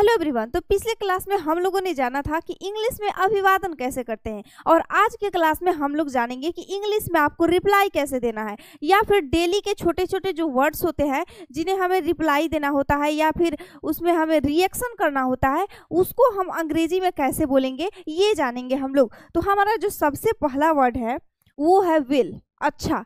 Hello everyone. तो पिछले class में हम लोगों ने जाना था कि इंग्लिश में अभिवादन कैसे करते हैं, और आज के क्लास में हम लोग जानेंगे कि इंग्लिश में आपको रिप्लाई कैसे देना है, या फिर डेली के छोटे छोटे जो वर्ड्स होते हैं जिन्हें हमें रिप्लाई देना होता है या फिर उसमें हमें रिएक्शन करना होता है, उसको हम अंग्रेजी में कैसे बोलेंगे ये जानेंगे हम लोग। तो हमारा जो सबसे पहला वर्ड है वो है विल। अच्छा,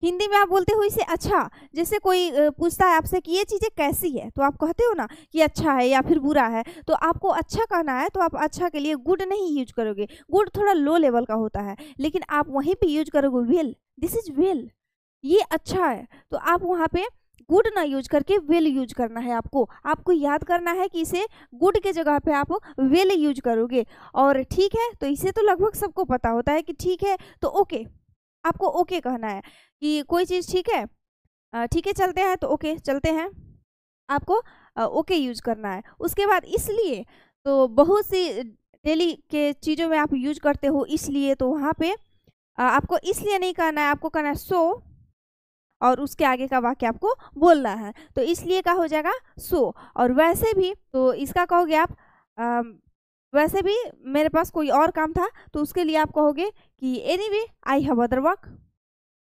हिंदी में आप बोलते हो इसे अच्छा। जैसे कोई पूछता है आपसे कि ये चीज़ें कैसी है, तो आप कहते हो ना कि अच्छा है या फिर बुरा है। तो आपको अच्छा कहना है तो आप अच्छा के लिए गुड नहीं यूज करोगे, गुड थोड़ा लो लेवल का होता है, लेकिन आप वहीं पे यूज करोगे विल। दिस इज विल, ये अच्छा है। तो आप वहाँ पे गुड ना यूज करके विल यूज करना है। आपको याद करना है कि इसे गुड के जगह पे आप विल यूज करोगे। और ठीक है, तो इसे तो लगभग सबको पता होता है कि ठीक है तो ओके, आपको ओके कहना है कि कोई चीज़ ठीक है, ठीक है चलते हैं तो ओके चलते हैं, आपको ओके यूज करना है। उसके बाद इसलिए, तो बहुत सी डेली के चीज़ों में आप यूज करते हो इसलिए, तो वहाँ पे आपको इसलिए नहीं कहना है, आपको कहना है सो, और उसके आगे का वाक्य आपको बोलना है। तो इसलिए का हो जाएगा सो। और वैसे भी तो इसका कहोगे आप वैसे भी मेरे पास कोई और काम था, तो उसके लिए आप कहोगे कि anyway I have other work.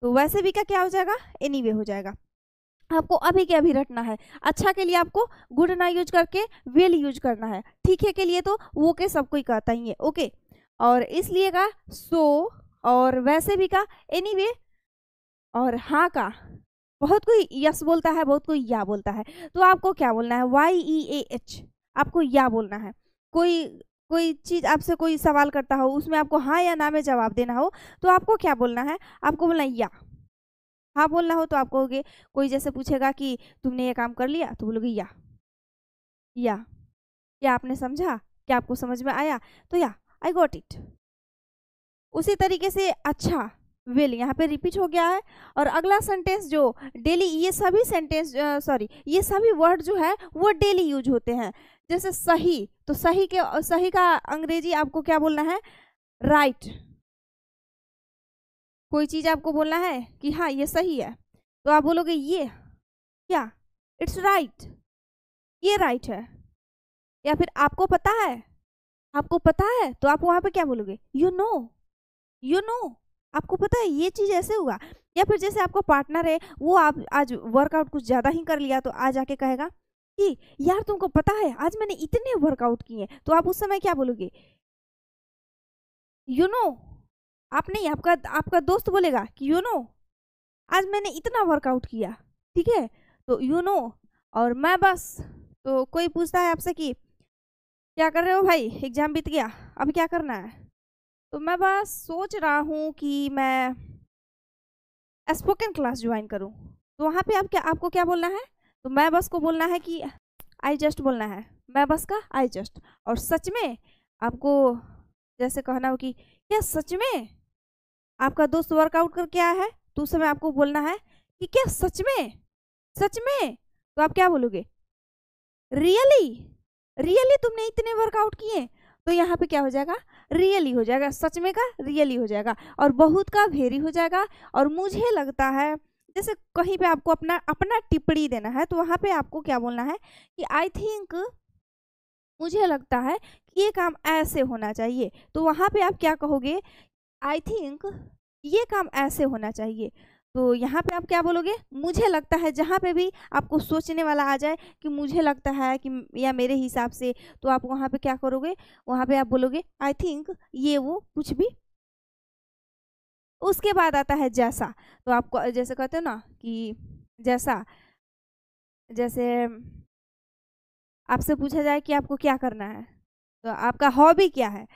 तो वैसे भी का क्या हो जाएगा, एनीवे हो जाएगा। आपको अभी के अभी रटना है। अच्छा के लिए आपको गुड ना यूज करके विल यूज करना है। ठीक है के लिए तो वो के सब कोई कहता ही है ओके। और इसलिए का सो, और वैसे भी का एनीवे, और हाँ का बहुत कोई यस बोलता है, बहुत कोई या बोलता है। तो आपको क्या बोलना है, YEAH, आपको या बोलना है। कोई चीज़ आपसे कोई सवाल करता हो, उसमें आपको हाँ या ना में जवाब देना हो, तो आपको क्या बोलना है, आपको बोलना है या। हाँ बोलना हो तो आप कहोगे, कोई जैसे पूछेगा कि तुमने ये काम कर लिया, तो बोलोगे या। क्या आपने समझा, क्या आपको समझ में आया, तो या आई गॉट इट। उसी तरीके से अच्छा विल यहाँ पे रिपीट हो गया है। और अगला सेंटेंस जो डेली, ये सभी सेंटेंस ये सभी वर्ड जो है वो डेली यूज होते हैं। जैसे सही, तो सही का अंग्रेजी आपको क्या बोलना है, राइट। कोई चीज आपको बोलना है कि हाँ ये सही है, तो आप बोलोगे ये क्या, इट्स राइट, ये राइट है। या फिर आपको पता है, तो आप वहां पे क्या बोलोगे, यू नो, आपको पता है ये चीज ऐसे हुआ। या फिर जैसे आपको पार्टनर है, वो आप आज वर्कआउट कुछ ज्यादा ही कर लिया, तो आज आके कहेगा कि यार तुमको पता है आज मैंने इतने वर्कआउट किए, तो आप उस समय क्या बोलोगे, यू नो। आप नहीं, आपका दोस्त बोलेगा कि यू नो आज मैंने इतना वर्कआउट किया, ठीक है, तो यू नो। और मैं बस, तो कोई पूछता है आपसे कि क्या कर रहे हो भाई, एग्जाम बीत गया, अब क्या करना है, तो मैं बस सोच रहा हूँ कि मैं स्पोकन क्लास ज्वाइन करूँ। तो वहाँ पे आपको क्या बोलना है, तो मैं बस को बोलना है कि आई जस्ट बोलना है, मैं बस का आई जस्ट। और सच में आपको जैसे कहना हो कि क्या सच में आपका दोस्त वर्कआउट करके आया है, तो उस समय आपको बोलना है कि क्या सच में, तो आप क्या बोलोगे, रियली तुमने इतने वर्कआउट किए। तो यहाँ पे क्या हो जाएगा, रियली हो जाएगा, सच में का रियली हो जाएगा, और बहुत का वेरी हो जाएगा। और मुझे लगता है, जैसे कहीं पे आपको अपना टिप्पणी देना है, तो वहाँ पे आपको क्या बोलना है कि आई थिंक, मुझे लगता है कि ये काम ऐसे होना चाहिए। तो वहाँ पे आप क्या कहोगे, आई थिंक ये काम ऐसे होना चाहिए। तो यहाँ पे आप क्या बोलोगे, मुझे लगता है। जहाँ पे भी आपको सोचने वाला आ जाए कि मुझे लगता है कि या मेरे हिसाब से, तो आप वहाँ पे क्या करोगे, वहाँ पे आप बोलोगे आई थिंक ये वो कुछ भी। उसके बाद आता है जैसा। तो आपको जैसे कहते हो ना कि जैसा, जैसे आपसे पूछा जाए कि आपको क्या करना है, तो आपका हॉबी क्या है,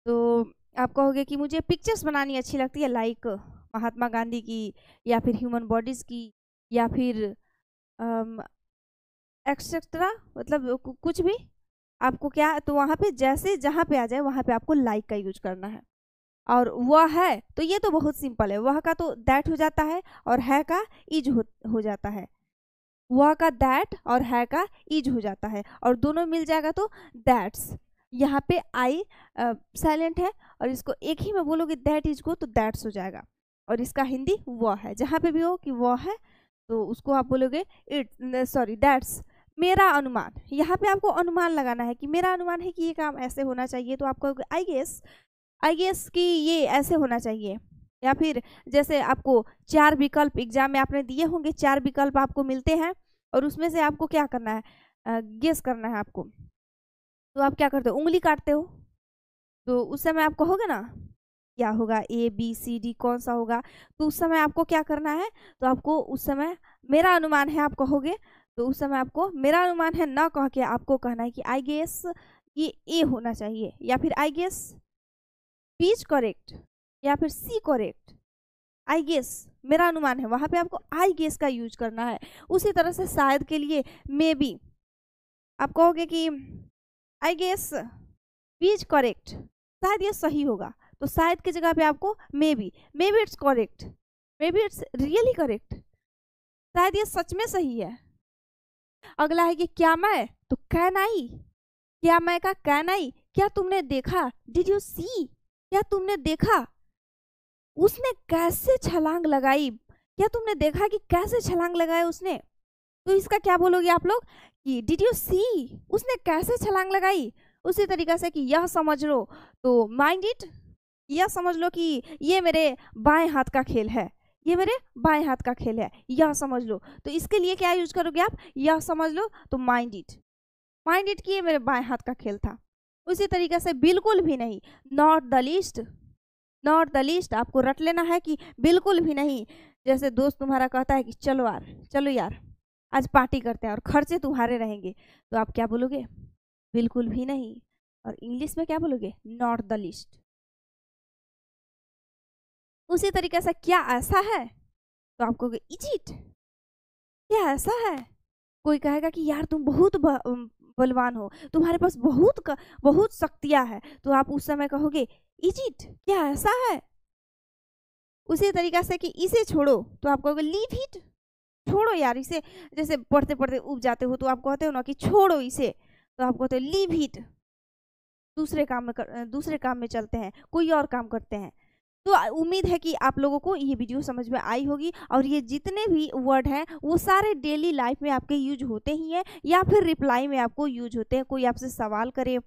तो आप कहोगे कि मुझे पिक्चर्स बनानी अच्छी लगती है, लाइक महात्मा गांधी की, या फिर ह्यूमन बॉडीज की, या फिर एक्सेट्रा, मतलब कुछ भी आपको क्या। तो वहाँ पे जैसे जहाँ पे आ जाए वहाँ पे आपको लाइक का यूज करना है। और वह है, तो ये तो बहुत सिंपल है, वह का तो दैट हो जाता है, और है का इज हो जाता है। वह का दैट और है का इज हो जाता है, और दोनों मिल जाएगा तो दैट्स। यहाँ पे आई साइलेंट है, और इसको एक ही में बोलोगे दैट इज को, तो दैट्स हो जाएगा। और इसका हिंदी वह है, जहाँ पे भी हो कि वह है, तो उसको आप बोलोगे दैट्स। मेरा अनुमान, यहाँ पे आपको अनुमान लगाना है कि मेरा अनुमान है कि ये काम ऐसे होना चाहिए, तो आपको आई गेस कि ये ऐसे होना चाहिए। या फिर जैसे आपको 4 विकल्प एग्जाम में आपने दिए होंगे, 4 विकल्प आपको मिलते हैं और उसमें से आपको क्या करना है, गेस करना है आपको। तो आप क्या करते हो, उंगली काटते हो, तो उस समय आप कहोगे ना क्या होगा, ए बी सी डी कौन सा होगा, तो उस समय आपको क्या करना है, तो आपको उस समय मेरा अनुमान है आप कहोगे, तो उस समय आपको मेरा अनुमान है ना कह के आपको कहना है कि आई गेस ये ए होना चाहिए, या फिर I guess B is correct, या फिर सी करेक्ट। आई गेस मेरा अनुमान है, वहां पे आपको आई गेस का यूज करना है। उसी तरह से शायद के लिए मे बी, आप कहोगे कि I guess B is correct, शायद ये सही होगा, तो शायद की जगह पे आपको may be it's correct, may be it's really correct, शायद ये सच में सही है। अगला है कि क्या मैं, तो कैन आई, क्या मैं का कैन आई, क्या तुमने देखा, डिड यू सी, क्या तुमने देखा उसने कैसे छलांग लगाई, क्या तुमने देखा कि कैसे छलांग लगाया उसने, तो इसका क्या बोलोगे आप लोग कि डिड यू सी, उसने कैसे छलांग लगाई। उसी तरीके से कि यह समझ लो, तो माइंड इट, यह समझ लो कि ये मेरे बाएं हाथ का खेल है, ये मेरे बाएं हाथ का खेल है, यह समझ लो, तो इसके लिए क्या यूज करोगे आप, यह समझ लो, तो माइंड इट कि ये मेरे बाएं हाथ का खेल था। उसी तरीके से बिल्कुल भी नहीं, नॉट द लीस्ट आपको रट लेना है कि बिल्कुल भी नहीं। जैसे दोस्त तुम्हारा कहता है कि चलो यार आज पार्टी करते हैं और खर्चे तुम्हारे रहेंगे, तो आप क्या बोलोगे, बिल्कुल भी नहीं, और इंग्लिश में क्या बोलोगे, नॉट द लीस्ट। उसी तरीके से क्या ऐसा है, तो आप कहोगे इज इट, क्या ऐसा है। कोई कहेगा कि यार तुम बहुत बलवान हो, तुम्हारे पास बहुत शक्तियां है, तो आप उस समय कहोगे इज इट, क्या ऐसा है। उसी तरीके से कि इसे छोड़ो, तो आप कहोगे लीव इट, छोड़ो यार इसे। जैसे पढ़ते पढ़ते उब जाते हो तो आप कहते हो ना कि छोड़ो इसे, तो आप कहते हो लीव इट, दूसरे काम में चलते हैं, कोई और काम करते हैं। तो उम्मीद है कि आप लोगों को ये वीडियो समझ में आई होगी, और ये जितने भी वर्ड हैं वो सारे डेली लाइफ में आपके यूज होते ही हैं, या फिर रिप्लाई में आपको यूज होते हैं। कोई आपसे सवाल करे,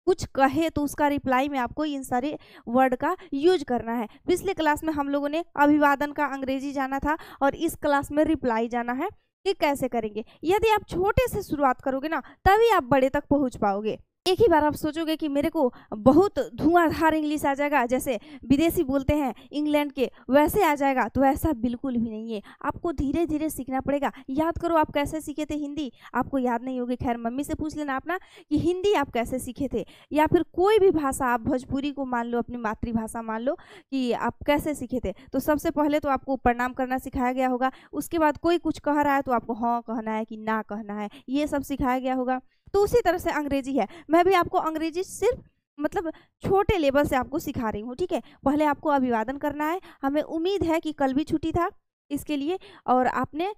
कुछ कहे, तो उसका रिप्लाई में आपको इन सारे वर्ड का यूज करना है। पिछले क्लास में हम लोगों ने अभिवादन का अंग्रेजी जाना था, और इस क्लास में रिप्लाई जाना है कि कैसे करेंगे। यदि आप छोटे से शुरुआत करोगे ना, तभी आप बड़े तक पहुंच पाओगे। एक ही बार आप सोचोगे कि मेरे को बहुत धुआंधार इंग्लिश आ जाएगा, जैसे विदेशी बोलते हैं इंग्लैंड के, वैसे आ जाएगा, तो ऐसा बिल्कुल भी नहीं है। आपको धीरे धीरे सीखना पड़ेगा। याद करो आप कैसे सीखे थे हिंदी, आपको याद नहीं होगी, खैर मम्मी से पूछ लेना अपना कि हिंदी आप कैसे सीखे थे, या फिर कोई भी भाषा, आप भोजपुरी को मान लो, अपनी मातृभाषा मान लो, कि आप कैसे सीखे थे। तो सबसे पहले तो आपको प्रणाम करना सिखाया गया होगा, उसके बाद कोई कुछ कह रहा है तो आपको हाँ कहना है कि ना कहना है, ये सब सिखाया गया होगा। तो उसी तरह से अंग्रेजी है, मैं भी आपको अंग्रेजी सिर्फ मतलब छोटे लेवल से आपको सिखा रही हूँ, ठीक है। पहले आपको अभिवादन करना है। हमें उम्मीद है कि कल भी छुट्टी था इसके लिए, और आपने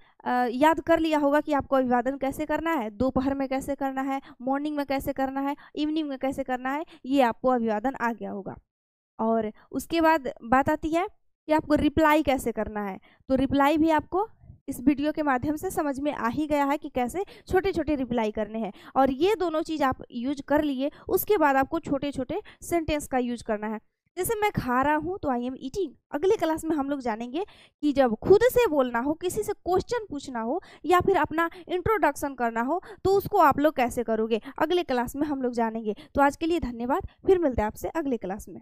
याद कर लिया होगा कि आपको अभिवादन कैसे करना है, दोपहर में कैसे करना है, मॉर्निंग में कैसे करना है, इवनिंग में कैसे करना है, ये आपको अभिवादन आ गया होगा। और उसके बाद बात आती है कि आपको रिप्लाई कैसे करना है। तो रिप्लाई भी आपको इस वीडियो के माध्यम से समझ में आ ही गया है कि कैसे छोटे छोटे रिप्लाई करने हैं, और ये दोनों चीज़ आप यूज कर लिए। उसके बाद आपको छोटे छोटे सेंटेंस का यूज करना है। जैसे मैं खा रहा हूँ तो आई एम ईटिंग। अगले क्लास में हम लोग जानेंगे कि जब खुद से बोलना हो, किसी से क्वेश्चन पूछना हो, या फिर अपना इंट्रोडक्शन करना हो, तो उसको आप लोग कैसे करोगे, अगले क्लास में हम लोग जानेंगे। तो आज के लिए धन्यवाद, फिर मिलते हैं आपसे अगले क्लास में।